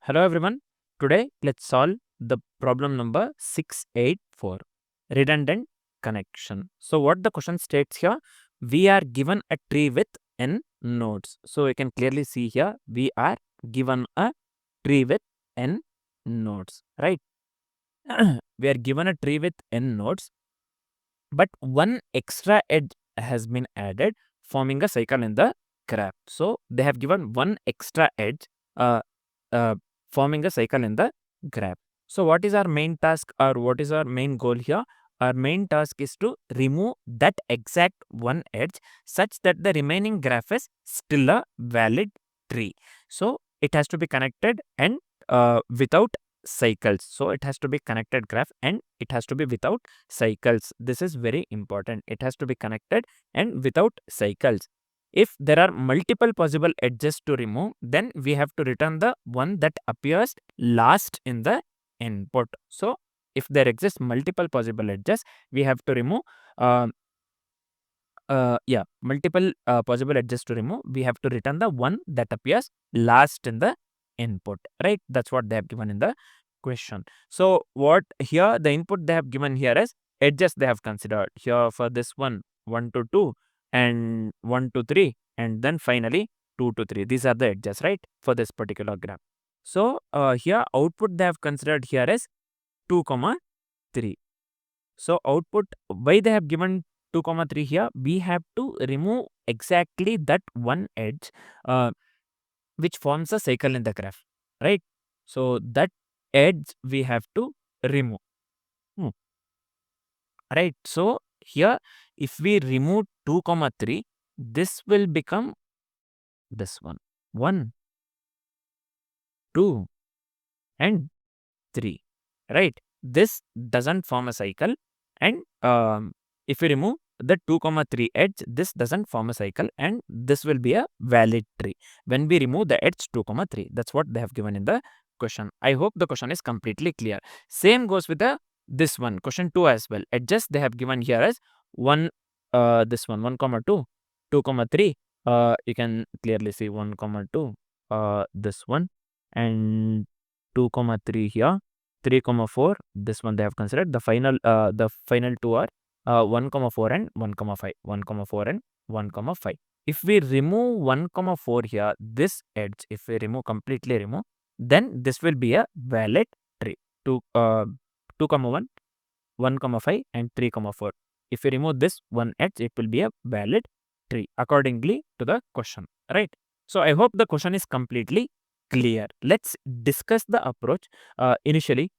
Hello everyone. Today let's solve the problem number 684, redundant connection. So what the question states here, we are given a tree with n nodes. So you can clearly see here we are given a tree with n nodes, right? We are given a tree with n nodes, but one extra edge has been added, forming a cycle in the graph. So they have given one extra edge uh, uh, forming a cycle in the graph. So what is our main task, or what is our main goal here? Our main task is to remove that exact one edge such that the remaining graph is still a valid tree. So it has to be connected and without cycles. So it has to be connected graph and it has to be without cycles. This is very important. It has to be connected and without cycles. If there are multiple possible edges to remove, then we have to return the one that appears last in the input. So if there exists multiple possible edges, we have to remove multiple possible edges to remove. We have to return the one that appears last in the input, right? That's what they have given in the question. So what here the input they have given here is edges they have considered here for this one 1 to 2 and 1 to 3 and then finally 2 to 3. These are the edges, right, for this particular graph. So here output they have considered here is 2 comma 3. So output, why they have given 2 comma 3 here, we have to remove exactly that one edge uh, which forms a cycle in the graph, right? So that edge we have to remove. Right. So here if we remove 2 comma 3, this will become this one 1, 2 and 3, right? This doesn't form a cycle, and if we remove the 2 comma 3 edge, this doesn't form a cycle and this will be a valid tree when we remove the edge 2 comma 3. That's what they have given in the question. I hope the question is completely clear. Same goes with the this one question 2 as well. Edges they have given here as 1 this one 1 comma 2, 2 comma 3. You can clearly see 1 comma 2 this one and 2 comma 3 here, 3 comma 4 this one they have considered. The final two are 1 comma 4 and 1 comma 5, 1 comma 4 and 1 comma 5. If we remove 1 comma 4 here, this edge if we completely remove, then this will be a valid tree. 2 comma 1, 1 comma 5 and 3 comma 4. If we remove this one edge, it will be a valid tree accordingly to the question, right? So I hope the question is completely clear. Let's discuss the approach initially,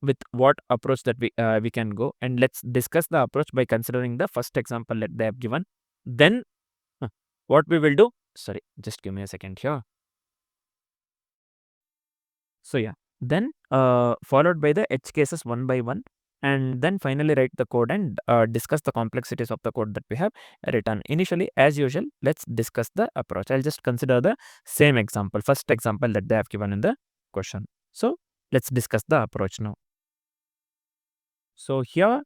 with what approach that we can go, and let's discuss the approach by considering the first example that they have given. Then what we will do, sorry, just give me a second here. So yeah, then followed by the edge cases one by one, and then finally write the code and discuss the complexities of the code that we have written. Initially, as usual, let's discuss the approach. I'll just consider the same example, first example that they have given in the question. So let's discuss the approach now. So here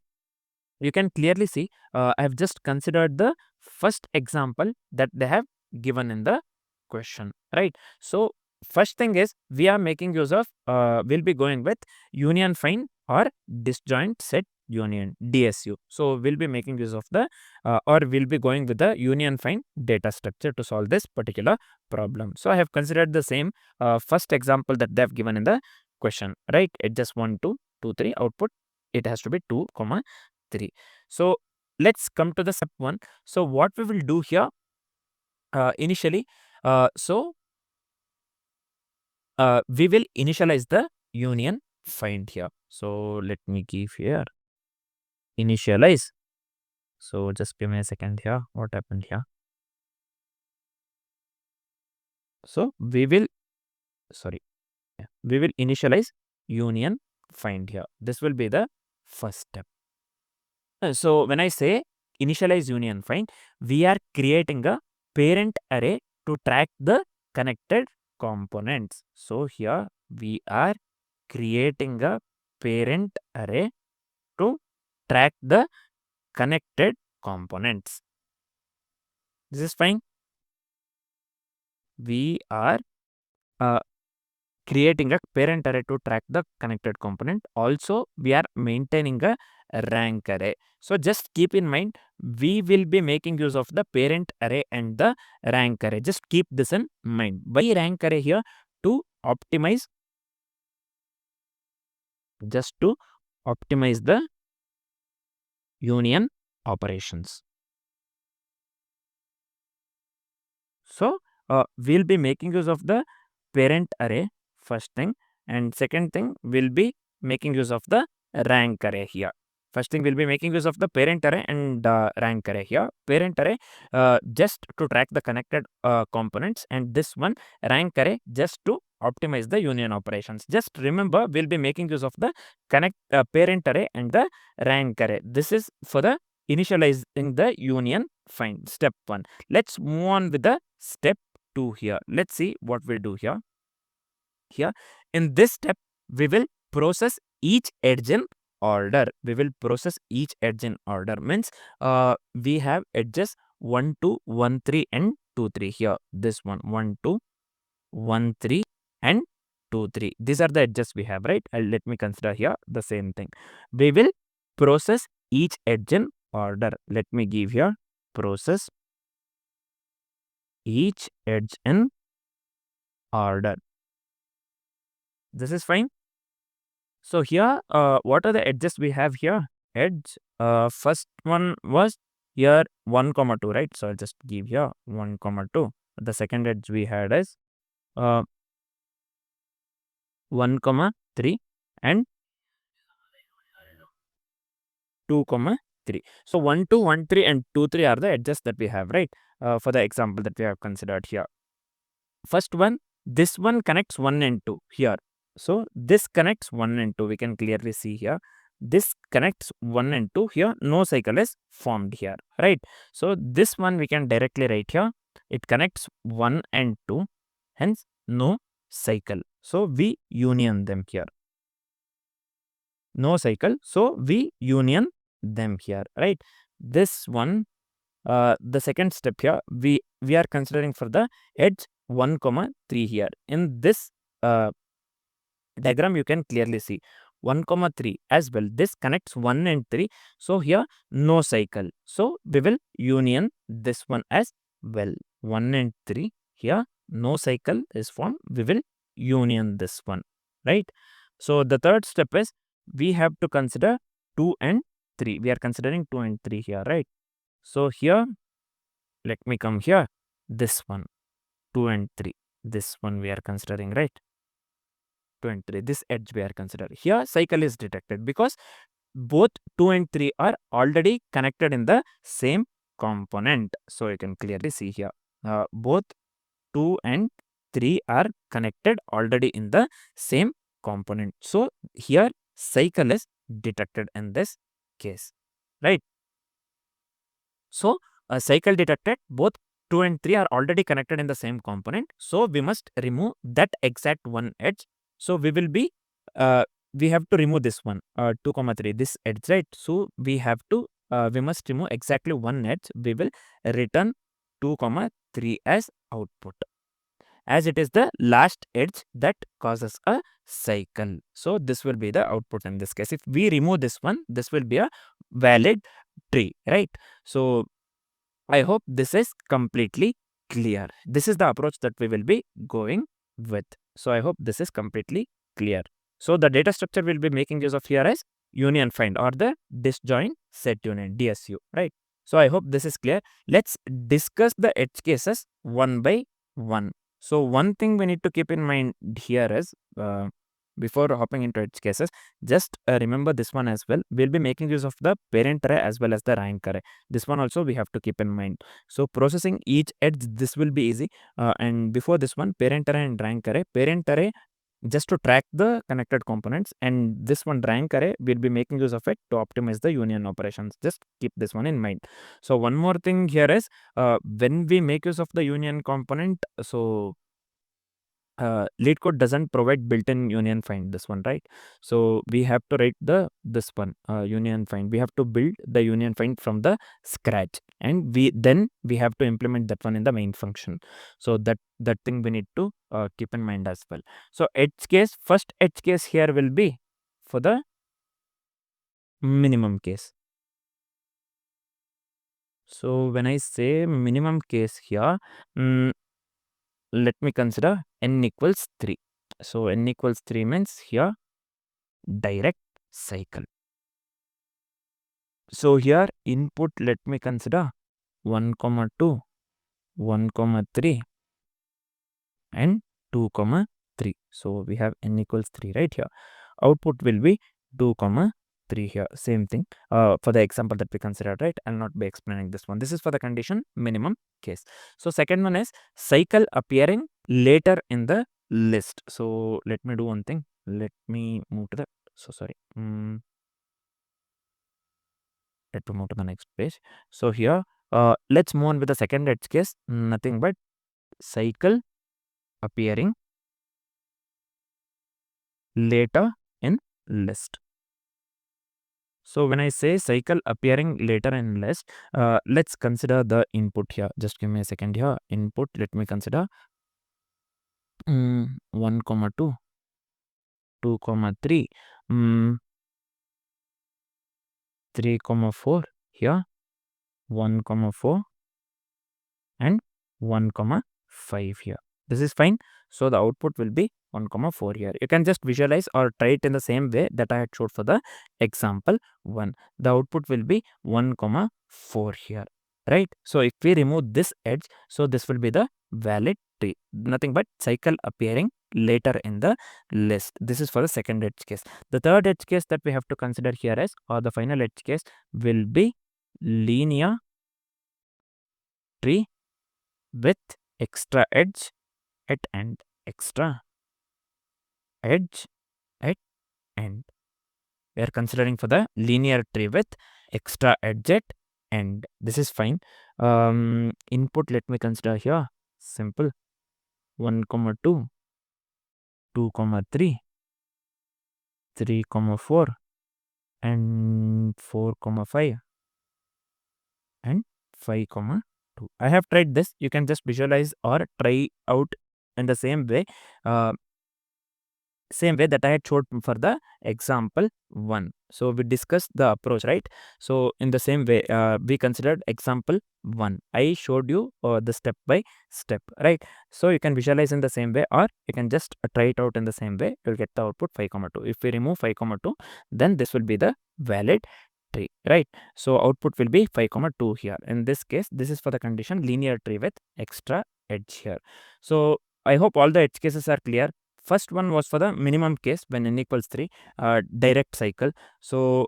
you can clearly see I have just considered the first example that they have given in the question, right? So first thing is we are making use of we'll be going with union find or disjoint set union, DSU. So we'll be making use of the or we'll be going with the union find data structure to solve this particular problem. So I have considered the same first example that they have given in the question, right? It just 1 2 2 3 output, it has to be 2 comma 3. So let's come to the step 1. So what we will do here initially, we will initialize the union find here. So let me give here initialize. So just give me a second here. What happened here? So we will initialize union find here. This will be the first step. So when I say initialize union find, we are creating a parent array to track the connected components. So here we are creating a parent array to track the connected components. This is fine. We are creating a parent array to track the connected component. Also, we are maintaining a rank array. So just keep in mind, we will be making use of the parent array and the rank array. Just keep this in mind. Why rank array here? To optimize, just to optimize the union operations. So we'll be making use of the parent array first thing, and second thing we'll be making use of the rank array here. First thing we'll be making use of the parent array and rank array here. Parent array just to track the connected components, and this one rank array just to optimize the union operations. Just remember, we'll be making use of the parent array and the rank array. This is for the initializing the union find, step 1. Let's move on with the step 2 here. Let's see what we'll do here. Here in this step, we will process each edge in order. We will process each edge in order. Means we have edges 1, 2, 1, 3 and 2, 3 here. This one 1, 2, 1, 3 and 2, 3. These are the edges we have, right? Let me consider here the same thing. We will process each edge in order. Let me give here process each edge in order. This is fine. So here, what are the edges we have here? Edge, first one was here 1, 2, right? So I'll just give here 1, 2. The second edge we had is 1, 3 and 2, 3. So 1, 2, 1, 3 and 2, 3 are the edges that we have, right? For the example that we have considered here. First one, this one connects 1 and 2 here. So this connects 1 and 2. We can clearly see here. This connects 1 and 2 here. No cycle is formed here, right? So this one we can directly write here. It connects 1 and 2. Hence, no cycle. So we union them here. No cycle. So we union them here, right? This one, the second step here, we are considering for the edge 1, 3 here. In this diagram, you can clearly see 1, 3 as well. This connects 1 and 3. So here no cycle. So we will union this one as well. 1 and 3 here no cycle is formed. We will union this one, right? So the third step is we have to consider 2 and 3. We are considering 2 and 3 here, right? So here, let me come here. This one, 2 and 3. This one we are considering, right? 2 and 3. This edge we are considering. Here cycle is detected because both 2 and 3 are already connected in the same component. So you can clearly see here. Both 2 and 3 are connected already in the same component. So here cycle is detected in this case, right? So a cycle detected, both 2 and 3 are already connected in the same component. So we must remove that exact one edge. So we will be, we have to remove this one, 2, 3, this edge, right? So we have to, we must remove exactly one edge. We will return 2, 3 as output, as it is the last edge that causes a cycle. So this will be the output in this case. If we remove this one, this will be a valid tree, right? So I hope this is completely clear. This is the approach that we will be going with. So I hope this is completely clear. So the data structure we'll be making use of here is union find or the disjoint set union, DSU, right? So I hope this is clear. Let's discuss the edge cases one by one. So one thing we need to keep in mind here is, before hopping into edge cases, just remember this one as well. We'll be making use of the parent array as well as the rank array. This one also we have to keep in mind. So processing each edge, this will be easy. And before this one, parent array and rank array. Parent array just to track the connected components, and this one rank array, we'll be making use of it to optimize the union operations. Just keep this one in mind. So one more thing here is, when we make use of the union component, so Leetcode doesn't provide built-in union find, this one, right? So we have to write this one, union find. We have to build the union find from the scratch. and we have to implement that one in the main function. So that thing we need to keep in mind as well. So first edge case here will be for the minimum case. So when I say minimum case here, let me consider n equals 3. So n equals 3 means here direct cycle. So here input, let me consider 1, 2, 1, 3 and 2, 3. So we have n equals 3 right here. Output will be 2, 3 here. Same thing for the example that we considered, right? I'll not be explaining this one. This is for the condition minimum case. So second one is cycle appearing later in the list. So let me do one thing. Let me move to the, let me move to the next page. So here, let's move on with the second edge case. Nothing but cycle appearing later in list. So when I say cycle appearing later in list, let's consider the input here. Just give me a second here. Input, let me consider 1, 2, 2, 3, 3, 4 here, 1, 4 and 1, 5 here. This is fine. So the output will be 1, 4 here. You can just visualize or try it in the same way that I had showed for the example 1. The output will be 1, 4 here, right? So if we remove this edge, so this will be the valid tree. Nothing but cycle appearing later in the list. This is for the second edge case. The third edge case that we have to consider here is, or the final edge case will be linear tree with extra edge at end. Extra edge at end. We are considering for the linear tree with extra edge at end. This is fine. Input, let me consider here. Simple. 1, 2, 2, 3, 3, 4 and 4, 5 and 5, 2. I have tried this. You can just visualize or try out in the same way. Same way that I had showed for the example 1. So we discussed the approach, right? So in the same way, we considered example 1. I showed you the step by step, right? So you can visualize in the same way, or you can just try it out in the same way. You'll get the output 5, 2. If we remove 5, 2, then this will be the valid tree, right? So output will be 5, 2 here. In this case, this is for the condition linear tree with extra edge here. So I hope all the edge cases are clear. First one was for the minimum case when n equals 3, direct cycle. So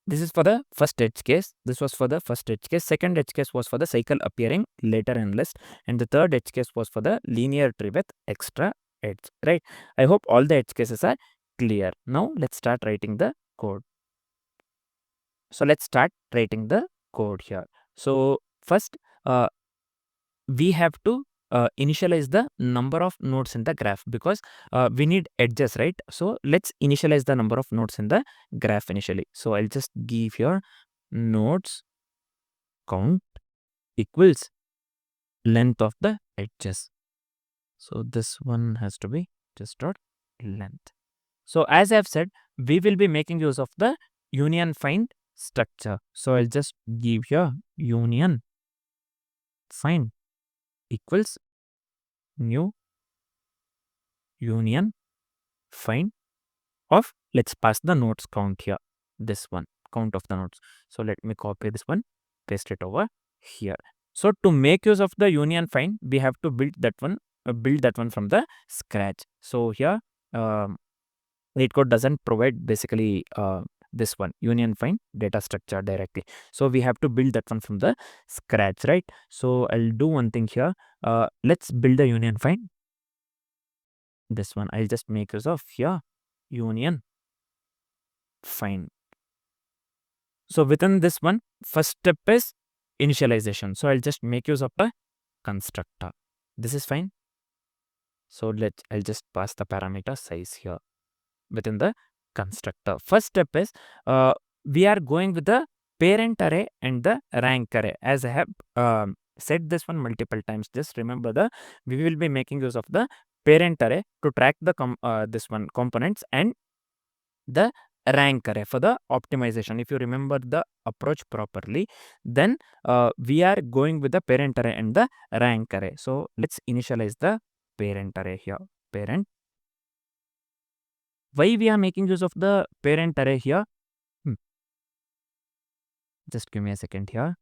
this is for the first edge case. This was for the first edge case. Second edge case was for the cycle appearing later in list. And the third edge case was for the linear tree with extra edge, right? I hope all the edge cases are clear. Now let's start writing the code. So let's start writing the code here. So first, we have to initialize the number of nodes in the graph, because we need edges, right? So let's initialize the number of nodes in the graph initially. So I'll just give here nodes count equals length of the edges. So this one has to be just dot length. So as I've said, we will be making use of the union find structure. So I'll just give here union find equals new union find of, let's pass the nodes count here, this one, count of the nodes. So let me copy this one, paste it over here. So to make use of the union find, we have to build that one from the scratch. So here Leetcode doesn't provide basically this one, union find data structure directly. So we have to build that one from the scratch, right? So I'll do one thing here. Let's build a union find. This one, I'll just make use of here union find. So within this one, first step is initialization. So I'll just make use of a constructor. This is fine. So I'll just pass the parameter size here within the constructor. First step is we are going with the parent array and the rank array. As I have said this one multiple times, just remember we will be making use of the parent array to track the this one components, and the rank array for the optimization. If you remember the approach properly, then we are going with the parent array and the rank array. So let's initialize the parent array here. Parent. Why we are making use of the parent array here? Just give me a second here.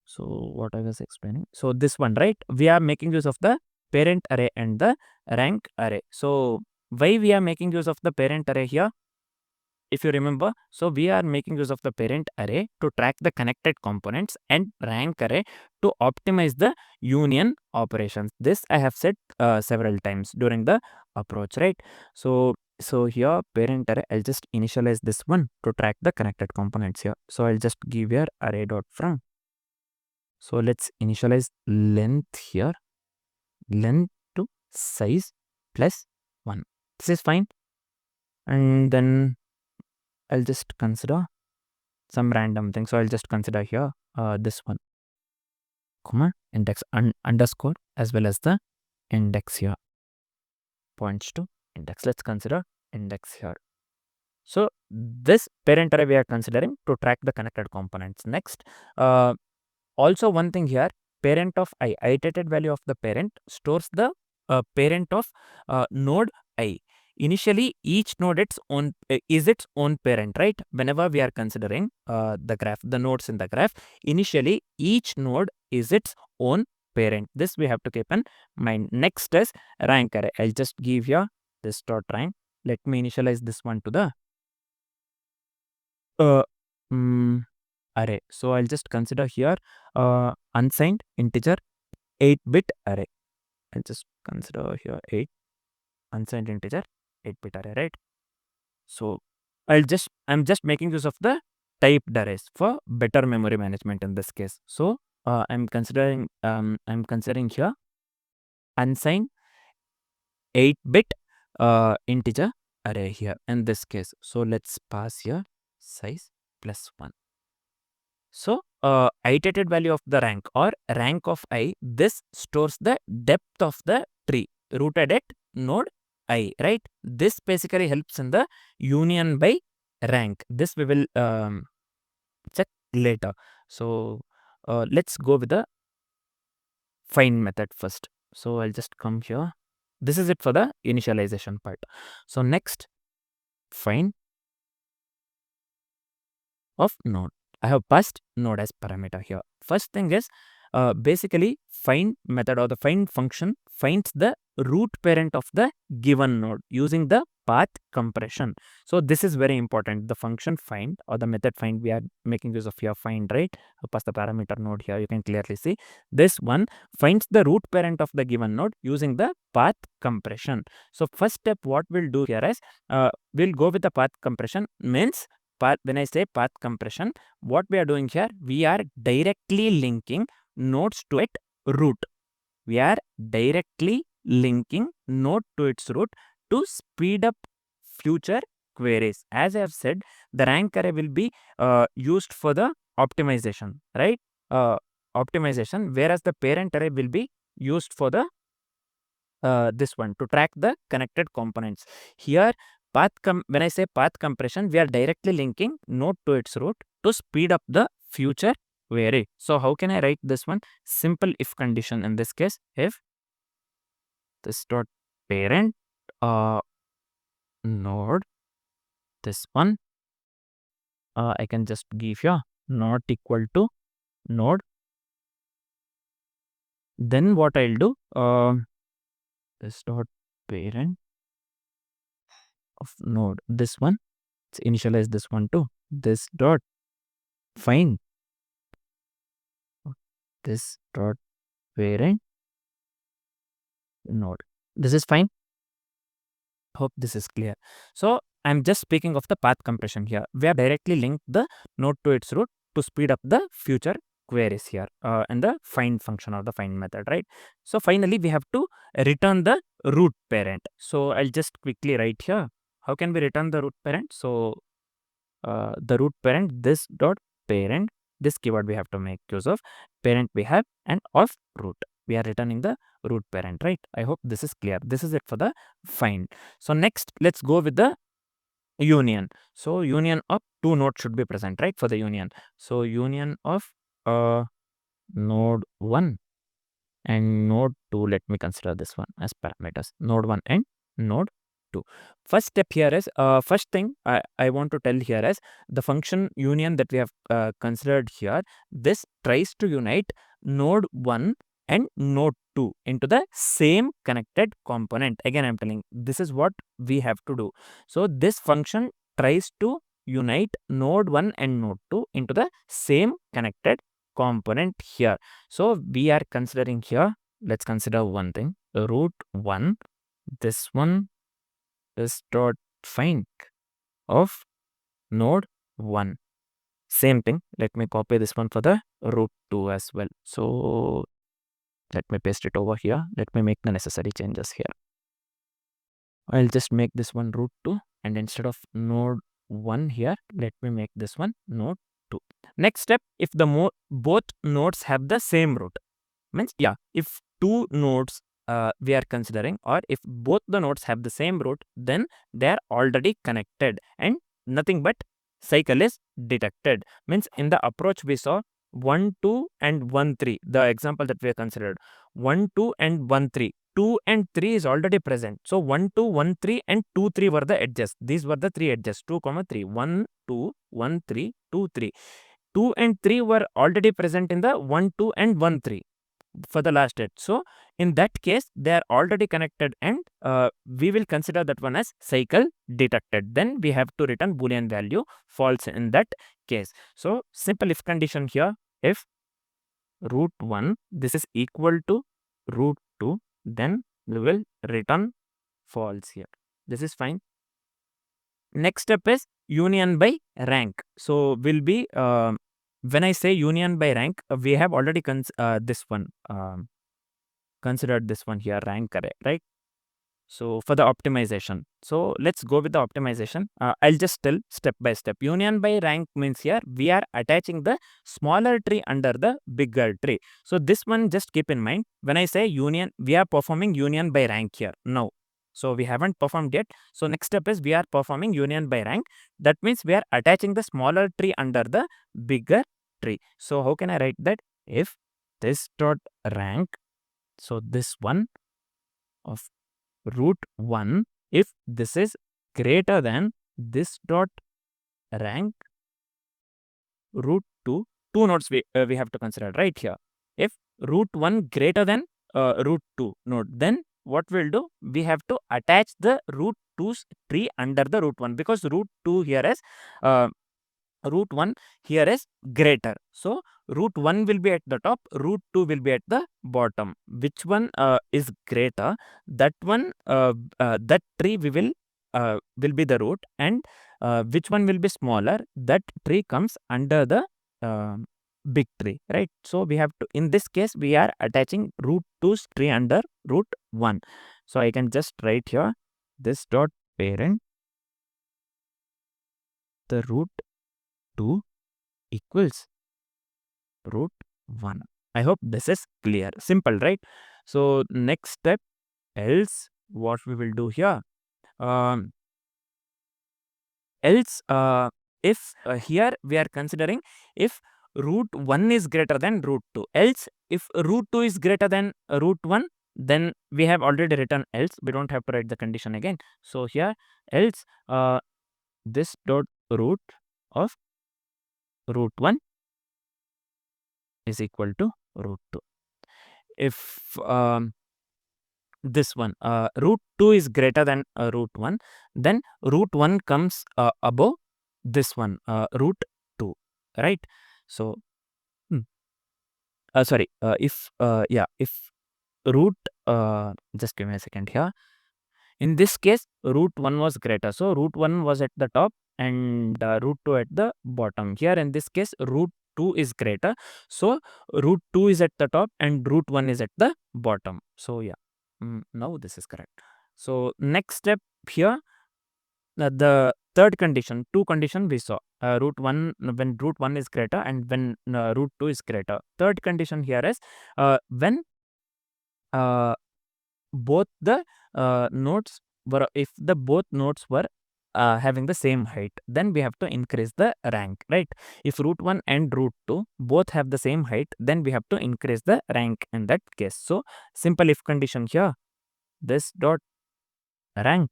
So what I was explaining. So this one, right? We are making use of the parent array and the rank array. So why we are making use of the parent array here? If you remember, so we are making use of the parent array to track the connected components and rank array to optimize the union operations. This I have said several times during the approach, right? So here parent array, I'll just initialize this one to track the connected components here. So I'll just give here array dot from. So let's initialize length here, length to size plus 1. This is fine. And then I'll just consider some random thing. So I'll just consider here this one, comma, index underscore, as well as the index here points to index. Let's consider index here. So this parent array we are considering to track the connected components. Next, also one thing here, parent of I, iterated value of the parent stores the parent of node I. Initially, each node is its own parent, right? Whenever we are considering the graph, the nodes in the graph, initially each node is its own parent. This we have to keep in mind. Next is rank array. I'll just give here this dot rank. Let me initialize this one to the array. So I'll just consider here unsigned integer 8-bit array. I'll just consider here 8 unsigned integer 8-bit array, right? So I'm just making use of the typed arrays for better memory management in this case. So I'm considering here unsigned 8-bit integer array here in this case. So let's pass here size plus 1. So iterated value of the rank or rank of I, this stores the depth of the tree rooted at node I, right? This basically helps in the union by rank. This we will check later. So let's go with the find method first. So I'll just come here. This is it for the initialization part. So next, find of node. I have passed node as parameter here. First thing is basically find method or the find function finds the root parent of the given node using the path compression. So this is very important. The function find or the method find, we are making use of here find, right? I pass the parameter node here. You can clearly see this one finds the root parent of the given node using the path compression. So first step what we'll do here is we'll go with the path compression. Means when I say path compression, what we are doing here, we are directly linking nodes to its root. We are directly linking node to its root to speed up future queries. As I have said, the rank array will be used for the optimization, right? Optimization, whereas the parent array will be used for the this one to track the connected components. Here, when I say path compression, we are directly linking node to its root to speed up the future query. So how can I write this one? Simple if condition in this case. If this dot parent node, this one, I can just give here not equal to node. Then what I'll do, this dot parent of node, this one, let's initialize this one too. This dot find this dot parent node. This is fine. Hope this is clear. So I'm just speaking of the path compression here. We have directly linked the node to its root to speed up the future queries here and the find function or the find method, right? So finally we have to return the root parent. So I'll just quickly write here. How can we return the root parent? So the root parent, this dot parent. This keyword we have to make use of. Parent we have, and of root. We are returning the root parent, right? I hope this is clear. This is it for the find. So next, let's go with the union. So union of two nodes should be present, right? For the union. So union of node 1 and node 2. Let me consider this one as parameters. Node 1 and node 2. First step here is, first thing I want to tell here is the function union that we have considered here. This tries to unite node 1 and node 2 into the same connected component. Again, I'm telling this is what we have to do. So this function tries to unite node 1 and node 2 into the same connected component here. So we are considering here, let's consider one thing, root 1. This one is dot find of node 1. Same thing, let me copy this one for the root 2 as well. So let me paste it over here. Let me make the necessary changes here. I'll just make this one root 2, and instead of node 1 here, let me make this one node 2. Next step, if the both nodes have the same root, means if two nodes we are considering, or if both the nodes have the same root, then they are already connected and nothing but cycle is detected. Means in the approach we saw 1 2 and 1 3, the example that we have considered 1 2 and 1 3. 2 and 3 is already present. So 1 2 1 3 and 2 3 were the edges. These were the three edges, 2 3. 1 2 1 3 2 3. 2 and 3 were already present in the 1 2 and 1 3 for the last edge. So in that case they are already connected, and we will consider that one as cycle detected. Then we have to return boolean value false in that case. So simple if condition here, if root 1 this is equal to root 2, then we will return false here. This is fine. Next step is union by rank. So will be when I say union by rank, we have already considered this one here, rank array, right? So for the optimization, so let's go with the optimization. I'll just tell step by step. Union by rank means here we are attaching the smaller tree under the bigger tree. So this one just keep in mind, when I say union, we are performing union by rank here now. So we haven't performed yet. So next step is we are performing union by rank. That means we are attaching the smaller tree under the bigger tree. So how can I write that? If this dot rank, so this one of root 1, if this is greater than this dot rank root 2, two nodes we have to consider right here. If root 1 greater than root 2 node, then what we'll do, we have to attach the root 2's tree under the root 1, because root 2 here is root 1 here is greater. So root 1 will be at the top, root 2 will be at the bottom. Which one is greater, that one that tree we will be the root, and which one will be smaller, that tree comes under the big tree, right? So we have to, in this case we are attaching root 2's tree under root 1. So I can just write here this dot parent, the root 2 equals root 1. I hope this is clear. Simple, right? So next step, else what we will do here, else if here we are considering if root 1 is greater than root 2, else if root 2 is greater than root 1, then we have already written else, we don't have to write the condition again. So here else this dot root of root 1 is equal to root 2. If this one root 2 is greater than root 1, then root 1 comes above this one root 2, right? So sorry, if root just give me a second here. In this case root 1 was greater, so root 1 was at the top and root 2 at the bottom. Here in this case root 2 is greater, so root 2 is at the top and root 1 is at the bottom. So now this is correct. So next step here, the third condition, two condition we saw, root 1 when root 1 is greater and when root 2 is greater. Third condition here is when both the nodes were, if the both nodes were having the same height, then we have to increase the rank, right? If root 1 and root 2 both have the same height, then we have to increase the rank in that case. So simple if condition here, this dot rank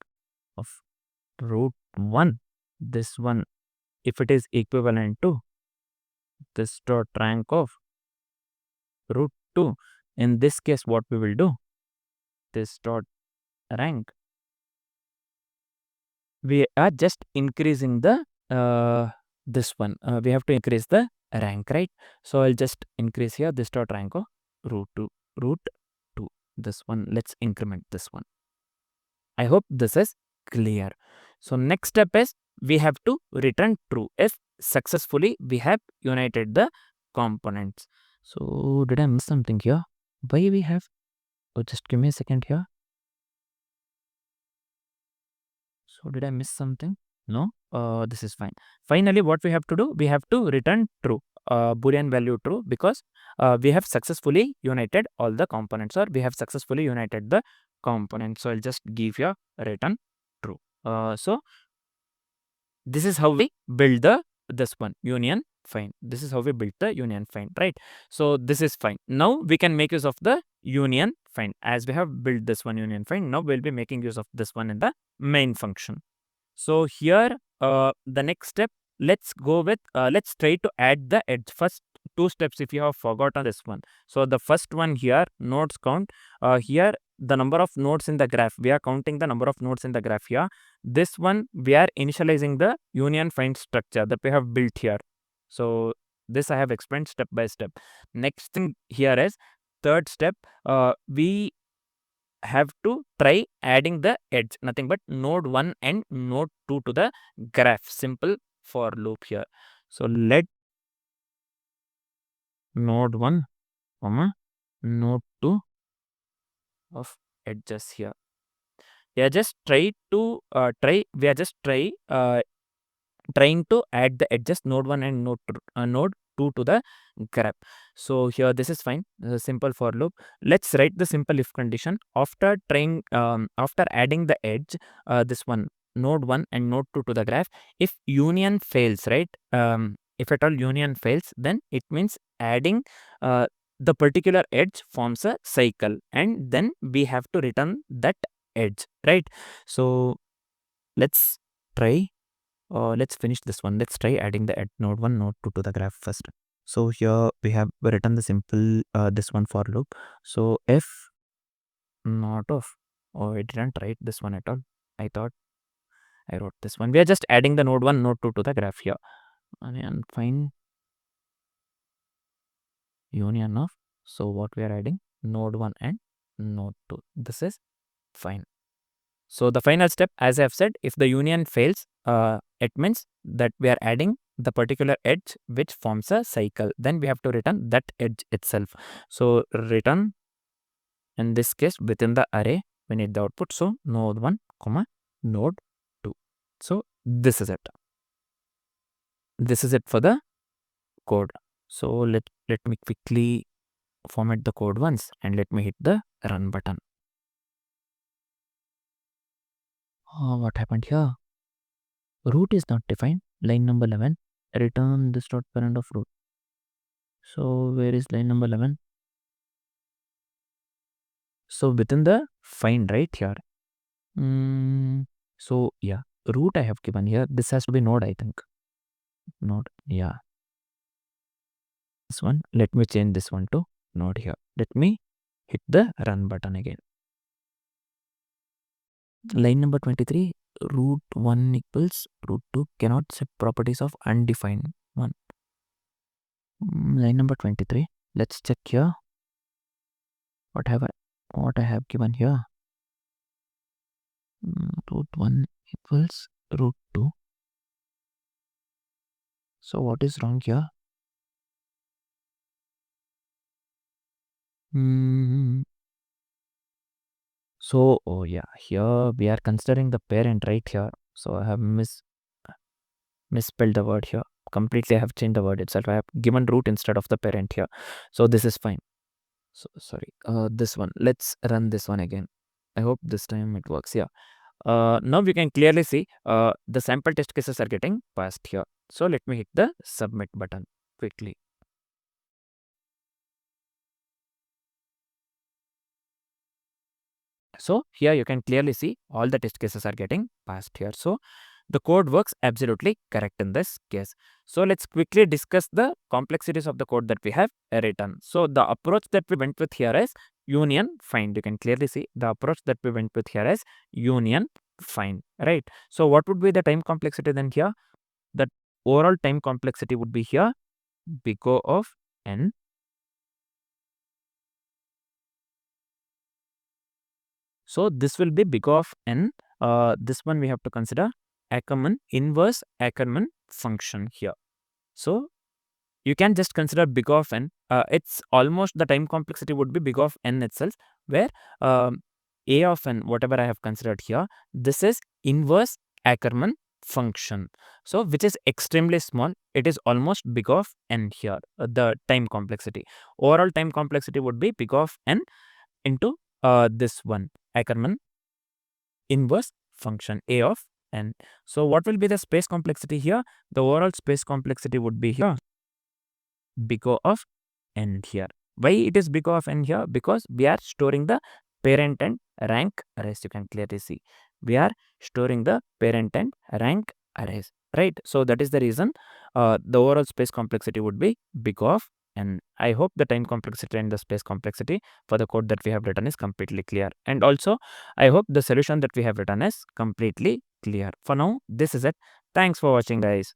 of root 1, this one, if it is equivalent to this dot rank of root 2, in this case what we will do, this dot rank, we are just increasing the this one, we have to increase the rank, right? So I'll just increase here this dot rank of root 2, this one, let's increment this one. I hope this is clear. So next step is we have to return true if successfully we have united the components. So did I miss something here? Why we have, oh, just give me a second here. So did I miss something? No, this is fine. Finally, what we have to do, we have to return true, Boolean value true, because we have successfully united all the components, or we have successfully united the components. So I'll just give you return true. So this is how we build the this one union find. This is how we build the union find, right? So this is fine. Now we can make use of the union find. As we have built this one union find, now we'll be making use of this one in the main function. So here the next step, let's go with let's try to add the edge. First two steps if you have forgotten this one. So the first one here, nodes count, here the number of nodes in the graph, we are counting the number of nodes in the graph here. This one we are initializing the union find structure that we have built here. So this I have explained step by step. Next thing here is third step, we have to try adding the edge, nothing but node 1 and node 2 to the graph. Simple for loop here. So let node 1 comma node 2 of edges here. We are just trying to add the edges node 1 and node 2 to the graph. So here this is fine, simple for loop. Let's write the simple if condition. After trying after adding the edge, this one node 1 and node 2 to the graph, if union fails, right, if at all union fails, then it means adding the particular edge forms a cycle, and then we have to return that edge, right? So let's try, let's finish this one. Let's try adding the node 1 node 2 to the graph first. So here we have written the simple this one for loop. So if not of, oh, I didn't write this one at all, I thought I wrote this one. We are just adding the node 1 node 2 to the graph here, and find union of, so what we are adding, node 1 and node 2. This is fine. So the final step, as I have said, if the union fails, it means that we are adding the particular edge which forms a cycle. Then we have to return that edge itself. So return, in this case within the array we need the output. So node 1 comma node 2. So this is it. This is it for the code. So let me quickly format the code once and let me hit the run button. What happened here? Root is not defined. Line number 11, return this dot parent of root. So where is line number 11? So within the find right here. So yeah, root I have given here. This has to be node, I think. Node, yeah. This one, let me change this one to node here. Let me hit the run button again. Line number 23, root 1 equals root 2 cannot set properties of undefined 1. Line number 23, let's check here. What I have given here. Root 1 equals root 2. So what is wrong here? So, oh yeah, here we are considering the parent right here. So I have misspelled the word here. Completely I have changed the word itself. I have given root instead of the parent here. So this is fine. So sorry. This one. Let's run this one again. I hope this time it works. Yeah. Now we can clearly see the sample test cases are getting passed here. So let me hit the submit button quickly. So here you can clearly see all the test cases are getting passed here. So the code works absolutely correct in this case. So let's quickly discuss the complexities of the code that we have written. So the approach that we went with here is union find. You can clearly see the approach that we went with here is union find, right? So what would be the time complexity then here? The overall time complexity would be here big O of n. So this will be big O of n. This one we have to consider Ackermann inverse Ackermann function here. So you can just consider big O of n. It's almost the time complexity would be big O of n itself, where a of n, whatever I have considered here, this is inverse Ackermann function. So which is extremely small. It is almost big O of n here, the time complexity. Overall time complexity would be big O of n into this one, Ackermann inverse function a of n. So what will be the space complexity here? The overall space complexity would be here big O of n here. Why it is big O of n here? Because we are storing the parent and rank arrays. You can clearly see we are storing the parent and rank arrays, right? So that is the reason the overall space complexity would be big O of n. I hope the time complexity and the space complexity for the code that we have written is completely clear. And also, I hope the solution that we have written is completely clear. For now, this is it. Thanks for watching, guys.